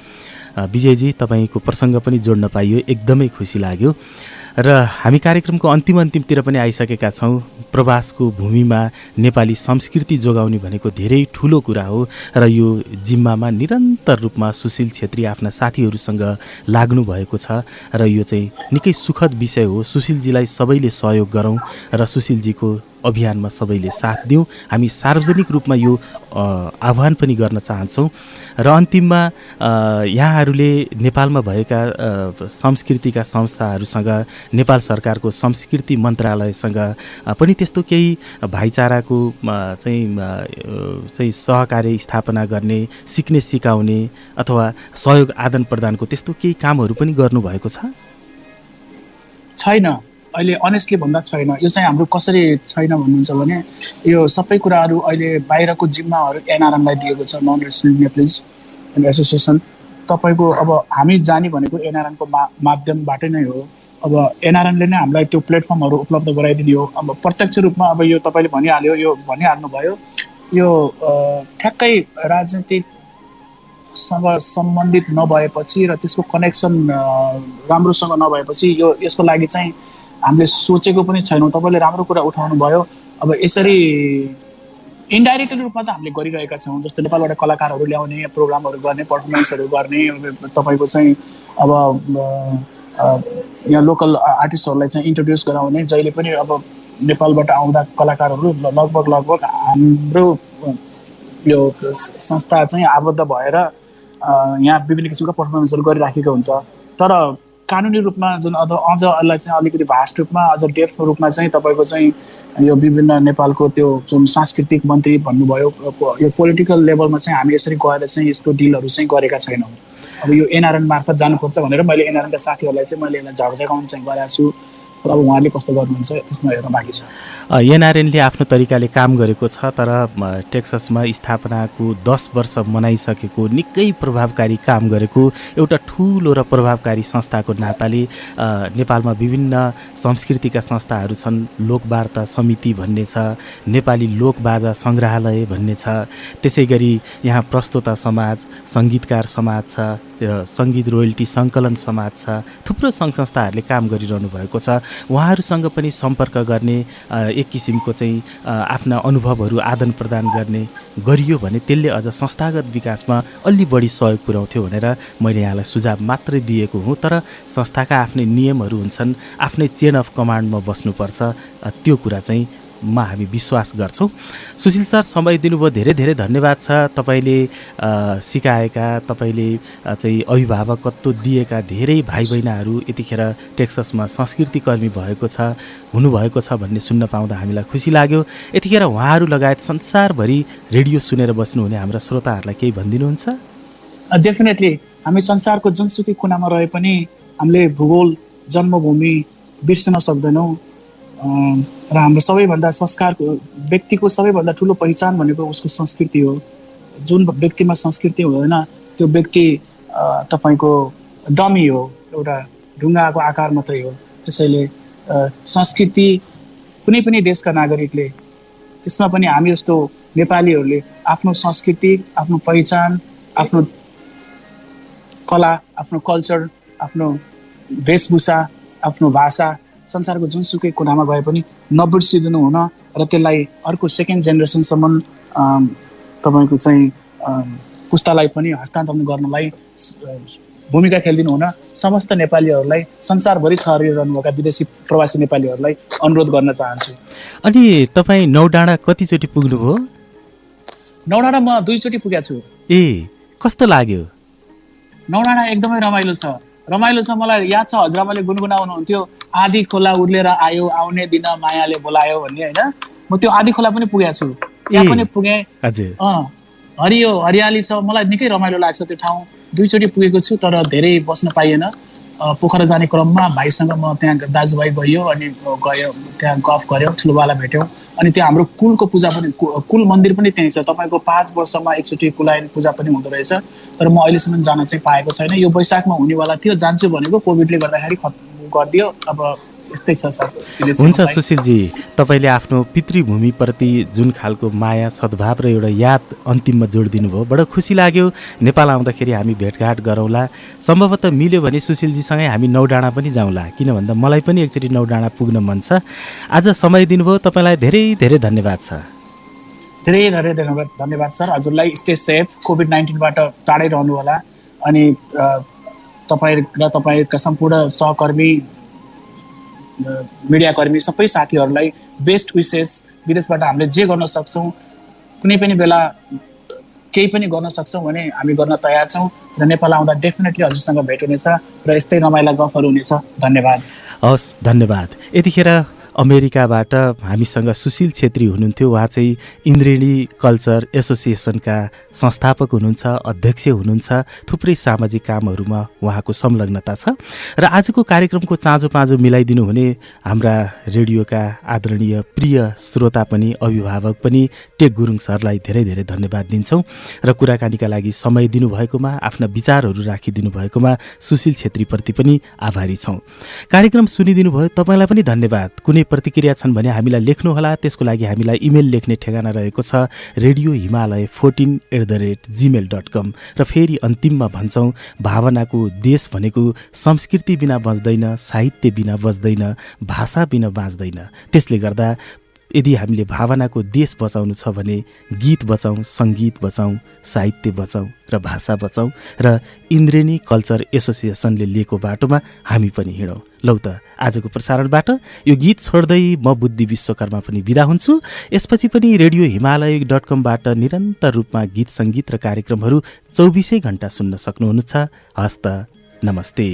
विजयजी, तपाईँको प्रसङ्ग पनि जोड्न पाइयो, एकदमै खुसी लाग्यो। र हामी कार्यक्रमको अन्तिमतिर पनि आइसकेका छौँ। प्रवासको भूमिमा नेपाली संस्कृति जोगाउने भनेको धेरै ठुलो कुरा हो र यो जिम्मामा निरन्तर रूपमा सुशील छेत्री आफ्ना साथीहरूसँग लाग्नु भएको छ र यो चाहिँ निकै सुखद विषय हो। सुशीलजीलाई सबैले सहयोग गरौँ र सुशीलजीको अभियानमा सबैले साथ दिउँ। हामी सार्वजनिक रूपमा यो आह्वान पनि गर्न चाहन्छौँ। र अन्तिममा यहाँहरूले नेपालमा भएका संस्कृतिका संस्थाहरूसँग, नेपाल सरकारको संस्कृति मन्त्रालयसँग पनि त्यस्तो केही भाइचाराको चाहिँ सहकार्य स्थापना गर्ने, सिक्ने सिकाउने अथवा सहयोग आदान प्रदानको त्यस्तो केही कामहरू पनि गर्नुभएको छ? छैन, अहिले अनेस्टली भन्दा छैन। यो चाहिँ हाम्रो कसरी छैन भन्नुहुन्छ भने यो सबै कुराहरू अहिले बाहिरको जिम्माहरू एनआरएमलाई दिएको छ, नन रेसिडेन्ट नेप्लिज एसोसिएसन। तपाईँको अब हामी जाने भनेको एनआरएमको माध्यमबाट नै हो। अब एनआरएमले नै हामीलाई त्यो प्लेटफर्महरू उपलब्ध गराइदिने हो। अब प्रत्यक्ष रूपमा अब यो तपाईँले भनिहाल्यो, यो भनिहाल्नुभयो, यो ठ्याक्कै राजनीतिकसँग सम्बन्धित नभएपछि र त्यसको कनेक्सन राम्रोसँग नभएपछि यसको लागि चाहिँ हामीले सोचेको पनि छैनौँ। तपाईँले राम्रो कुरा उठाउनु भयो। अब यसरी इन्डाइरेक्टली रूपमा त हामीले गरिरहेका छौँ। जस्तो नेपालबाट कलाकारहरू ल्याउने, प्रोग्रामहरू गर्ने, पर्फर्मेन्सहरू गर्ने, तपाईँको चाहिँ अब यहाँ लोकल आर्टिस्टहरूलाई चाहिँ इन्ट्रोड्युस गराउने। जहिले पनि अब नेपालबाट आउँदा कलाकारहरू लगभग हाम्रो यो संस्था चाहिँ आबद्ध भएर यहाँ विभिन्न किसिमका पर्फर्मेन्सहरू गरिराखेको हुन्छ। तर कानुनी रूपमा जुन अझ यसलाई चाहिँ अलिकति भास्ट रूपमा, अझ डेप्थ रूपमा चाहिँ तपाईँको चाहिँ यो विभिन्न नेपालको त्यो जुन सांस्कृतिक मन्त्री भन्नुभयो, यो पोलिटिकल लेभलमा चाहिँ हामी यसरी गएर चाहिँ यस्तो डिलहरू चाहिँ गरेका छैनौँ। अब यो एनआरएन मार्फत जानुपर्छ भनेर मैले एनआरएनका साथीहरूलाई चाहिँ मैले यसलाई झकझकाउन चाहिँ गरेको छु। अब उहाँले कस्तो गर्नुहुन्छ त्यसमा हेर्न बाँकी छ। एनआरएनले आफ्नो तरिकाले काम गरेको छ, तर टेक्ससमा स्थापनाको 10 वर्ष मनाइसकेको निकै प्रभावकारी काम गरेको एउटा ठुलो र प्रभावकारी संस्थाको नाताले नेपालमा विभिन्न संस्कृतिका संस्थाहरू छन्। लोकवार्ता समिति भन्ने छ, नेपाली लोकबाजा सङ्ग्रहालय भन्ने छ, त्यसै गरी यहाँ प्रस्तोता समाज, सङ्गीतकार समाज छ, सङ्गीत रोयल्टी सङ्कलन समाज छ। थुप्रो सङ्घ संस्थाहरूले काम गरिरहनु भएको छ। उहाँहरूसँग पनि सम्पर्क गर्ने, एक किसिमको चाहिँ आफ्ना अनुभवहरू आदान प्रदान गर्ने गरियो भने त्यसले अझ संस्थागत विकासमा अलि बढी सहयोग पुर्याउँथ्यो भनेर मैले यहाँलाई सुझाव मात्रै दिएको हुँ। तर संस्थाका आफ्नै नियमहरू हुन्छन्, आफ्नै चेन अफ कमान्डमा बस्नुपर्छ, त्यो कुरा चाहिँ हामी विश्वास गर्छौँ। सुशील सर, समय दिनुभयो, धेरै धेरै धन्यवाद छ। तपाईँले सिकाएका, तपाईँले चाहिँ अभिभावकत्व दिएका धेरै भाइ बहिनीहरू यतिखेर टेक्ससमा संस्कृति कर्मी हुनुभएको छ भन्ने सुन्न पाउँदा हामीलाई खुसी लाग्यो। यतिखेर उहाँहरू लगायत संसारभरि रेडियो सुनेर बस्नुहुने हाम्रा श्रोताहरूलाई केही भनिदिनुहुन्छ? डेफिनेटली हामी संसारको जुनसुकै कुनामा रहे पनि हामीले भूगोल, जन्मभूमि बिर्सन सक्दैनौँ। र हाम्रो सबैभन्दा संस्कारको व्यक्तिको सबैभन्दा ठुलो पहिचान भनेको उसको संस्कृति हो। जुन व्यक्तिमा संस्कृति हुँदैन त्यो व्यक्ति तपाईँको डमी हो, एउटा ढुङ्गाको आकार मात्रै हो। त्यसैले संस्कृति कुनै पनि देशका नागरिकले, त्यसमा पनि हामी जस्तो नेपालीहरूले आफ्नो संस्कृति, आफ्नो पहिचान, आफ्नो कला, आफ्नो कल्चर, आफ्नो वेशभूषा, आफ्नो भाषा संसारको जुनसुकै कुनामा गए पनि नबिर्सिदिनु हुन र त्यसलाई अर्को सेकेन्ड जेनेरेसनसम्म तपाईँको चाहिँ पुस्तालाई पनि हस्तान्तरण गर्नलाई भूमिका खेलिदिनु हुन समस्त नेपालीहरूलाई, संसारभरि छरिरहनुभएका विदेशी प्रवासी नेपालीहरूलाई अनुरोध गर्न चाहन्छु। अनि तपाईँ नौडाँडा कतिचोटि पुग्नुभयो? नौडाँडा म 2 चोटि पुगेको छु। ए, कस्तो लाग्यो? नौडाँडा एकदमै रमाइलो छ। मलाई याद छ, हजुरआमाले गुनगुनाउनुहुन्थ्यो, आधी खोला उर्लेर आयो, आउने दिन मायाले बोलायो भन्ने, होइन? म त्यो आधी खोला पनि पुगेको छु, त्यहाँ पनि पुगेँ। हरियाली छ, मलाई निकै रमाइलो लाग्छ त्यो ठाउँ। 2 चोटि पुगेको छु, तर धेरै बस्न पाइएन। पोखरा जाने क्रममा भाइसँग म त्यहाँ दाजुभाइ गयो, अनि त्यहाँ गफ गऱ्यौँ, ठुलोबाला भेट्यौँ। अनि त्यहाँ हाम्रो कुलको पूजा पनि, कुल मन्दिर पनि त्यहीँ छ। तपाईँको 5 वर्षमा एकचोटि कुलायन पूजा पनि हुँदो रहेछ। तर म अहिलेसम्म जान चाहिँ पाएको छैन। यो वैशाखमा हुनेवाला थियो, जान्छु भनेको, कोभिडले गर्दाखेरि गरिदियो। अब यस्तै छ सर। हुन्छ सुशीलजी, तपाईँले आफ्नो पितृभूमिप्रति जुन खालको माया सद्भाव र एउटा याद अन्तिममा जोडिदिनु भयो, बडो खुसी लाग्यो। नेपाल आउँदाखेरि हामी भेटघाट गरौँला, सम्भवतः मिल्यो भने सुशीलजीसँगै हामी नौडाँडा पनि जाउँला, किन भन्दा मलाई पनि एकचोटि नौडाँडा पुग्न मन छ। आज समय दिनुभयो, तपाईँलाई धेरै धेरै धन्यवाद छ। धेरै धेरै धन्यवाद सर। हजुरलाई स्टे सेफ, कोभिड-19बाट टाढै रहनु होला। अनि तपाईँ र तपाईँका सम्पूर्ण सहकर्मी, मिडियाकर्मी, सबै साथीहरूलाई बेस्ट विसेस। विदेशबाट हामीले जे गर्न सक्छौँ, कुनै पनि बेला केही पनि गर्न सक्छौँ भने हामी गर्न तयार छौँ र नेपाल आउँदा डेफिनेटली हजुरसँग भेट हुनेछ र यस्तै रमाइला गफहरू हुनेछ। धन्यवाद। हवस्, धन्यवाद। यतिखेर अमेरिकाबाट हामीसँग सुशील छेत्री हुनुहुन्थ्यो। उहाँ चाहिँ इन्द्रेणी कल्चर एसोसिएसनका संस्थापक हुनुहुन्छ, अध्यक्ष हुनुहुन्छ। थुप्रै सामाजिक कामहरूमा उहाँको संलग्नता छ र आजको कार्यक्रमको चाँजो पाँजो मिलाइदिनु हुने हाम्रा रेडियोका आदरणीय प्रिय श्रोता पनि अभिभावक पनि टेक गुरुङ सरलाई धेरै धेरै धन्यवाद दिन्छौँ र कुराकानीका लागि समय दिनुभएकोमा, आफ्ना विचारहरू राखिदिनु भएकोमा सुशील छेत्रीप्रति पनि आभारी छौँ। कार्यक्रम सुनिदिनु भयो, तपाईँलाई पनि धन्यवाद। कुनै प्रतिक्रिया छन् भने हामीलाई लेख्नुहोला। त्यसको लागि हामीलाई इमेल लेख्ने ठेगाना रहेको छ radiohimalaya14@gmail.com। र फेरि अन्तिममा भन्छौँ, भावनाको देश भनेको संस्कृति बिना बच्दैन, साहित्य बिना बच्दैन, भाषा बिना बाँच्दैन। त्यसले गर्दा यदि हामीले भावनाको देश बचाउनु छ भने गीत बचाउँ, सङ्गीत बचाउँ, साहित्य बचाउँ र भाषा बचाउँ र इन्द्रेणी कल्चर एसोसिएसनले लिएको बाटोमा हामी पनि हिँडौँ। लौ त आजको प्रसारणबाट यो गीत छोड्दै म बुद्धि विश्वकर्मा पनि बिदा हुन्छु। यसपछि पनि radiohimalaya.com-बाट निरन्तर रूपमा गीत सङ्गीत र कार्यक्रमहरू 24 घण्टा सुन्न सक्नुहुनेछ। हस्त नमस्ते।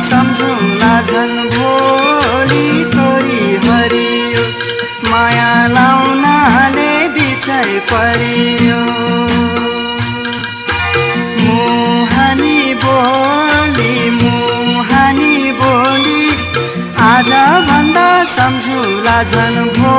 सम्झौला झन् भोलि तोरी हरियो, माया लाउनाले बिचै परियो। मुहानी बोली आज भन्दा सम्झौला झन् भोलि